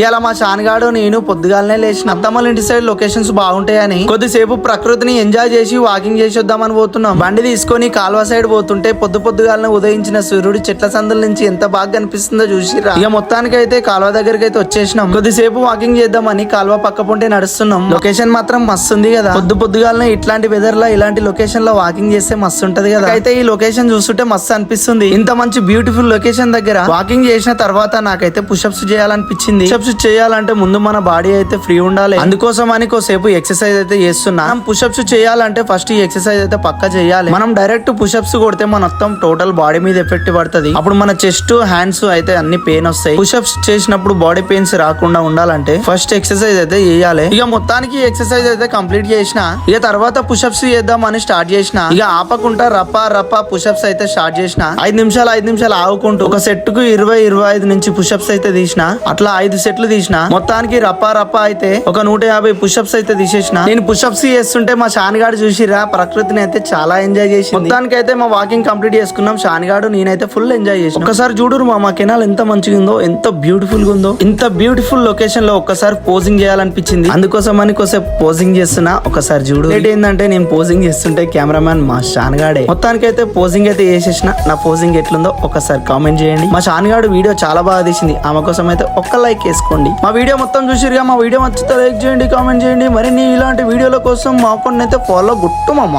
ఇలా మా షాన్గాడు నేను పొద్దుగాలనే లేచిన అత్తమ్మల ఇంటి సైడ్ లొకేషన్స్ బాగుంటాయని కొద్దిసేపు ప్రకృతిని ఎంజాయ్ చేసి వాకింగ్ చేసి వద్దామని పోతున్నాం. బండి తీసుకొని కాల్వ సైడ్ పోతుంటే పొద్దుగాలనే ఉదయించిన సూర్యుడు చెట్ల సందుల నుంచి ఎంత బాగా కనిపిస్తుందో చూసిరా. ఇక మొత్తానికి అయితే కాల్వ దగ్గరికి అయితే వచ్చేసినాం. కొద్దిసేపు వాకింగ్ చేద్దామని కాల్వ పక్క పొంటే నడుస్తున్నాం. లొకేషన్ మాత్రం మస్తు ఉంది కదా. పొద్దుగాలనే ఇట్లాంటి వెదర్ లో ఇలాంటి లొకేషన్ లో వాకింగ్ చేస్తే మస్తు ఉంటది కదా. అయితే ఈ లొకేషన్ చూస్తుంటే మస్తు అనిపిస్తుంది. ఇంత మంచి బ్యూటిఫుల్ లొకేషన్ దగ్గర వాకింగ్ చేసిన తర్వాత నాకైతే పుషప్స్ చేయాలనిపించింది. పుషప్స్ చేయాలంటే ముందు మన బాడీ అయితే ఫ్రీ ఉండాలి. అందుకోసం అని కోసేపు ఎక్సర్సైజ్ అయితే చేస్తున్నా. పుషప్స్ చేయాలంటే ఫస్ట్ ఈ ఎక్సర్సైజ్ అయితే పక్కా చేయాలి. మనం డైరెక్ట్ పుషప్స్ కొడితే మన మొత్తం టోటల్ బాడీ మీద ఎఫెక్ట్ పడుతుంది. అప్పుడు మన చెస్ట్ హ్యాండ్స్ అయితే అన్ని పెయిన్ వస్తాయి. పుషప్స్ చేసినప్పుడు బాడీ పెయిన్స్ రాకుండా ఉండాలంటే ఫస్ట్ ఎక్సర్సైజ్ అయితే చేయాలి. ఇక మొత్తానికి ఎక్సర్సైజ్ అయితే కంప్లీట్ చేసిన. ఇక తర్వాత పుషప్స్ చేద్దామని స్టార్ట్ చేసిన. ఇక ఆపకుండా రప్ప పుషప్స్ అయితే స్టార్ట్ చేసిన. 5 నిమిషాలు ఆగుకుంటూ ఒక సెట్ కు 20-25 నుంచి పుషప్స్ అయితే తీసిన. అట్లా 5 సెట్లు తీసిన. మొత్తానికి రప్ప అయితే ఒక 150 పుషప్స్ అయితే తీసేసిన. నేను పుషప్స్ చేస్తుంటే మా షాన్గాడు చూసిరా ప్రకృతిని అయితే చాలా ఎంజాయ్ చేసి మొత్తానికి అయితే మా వాకింగ్ కంప్లీట్ చేసుకున్నాం. షాన్గాడు నేనైతే ఫుల్ ఎంజాయ్ చేసి ఒకసారి చూడురు మా కెనాల్ ఎంత మంచిగా ఉందో, ఎంత బ్యూటిఫుల్ గా ఉందో. ఇంత బ్యూటిఫుల్ లొకేషన్ లో ఒక్కసారి పోజింగ్ చేయాలనిపించింది. అందుకోసం అని కోసేపు పోజింగ్ చేస్తున్నా. ఒకసారి చూడు. ఏంటంటే నేను పోజింగ్ చేస్తుంటే కెమెరామ్యాన్ మా షాన్గాడే. మొత్తానికి అయితే పోజింగ్ అయితే చేసేసిన. నా పోజింగ్ ఎట్లుందో ఒకసారి కామెంట్ చేయండి. మా షాన్గాడు వీడియో చాలా బాగా తీసింది. ఆమె కోసం అయితే ఒక్క లైక్ వేసుకోండి. మా వీడియో మొత్తం చూసిరుగా. మా వీడియో నచ్చితే లైక్ చేయండి, కామెంట్ చేయండి. మరి నీ ఇలాంటి వీడియోల కోసం మా అకౌంట్ అయితే ఫాలో గుట్టు మామ.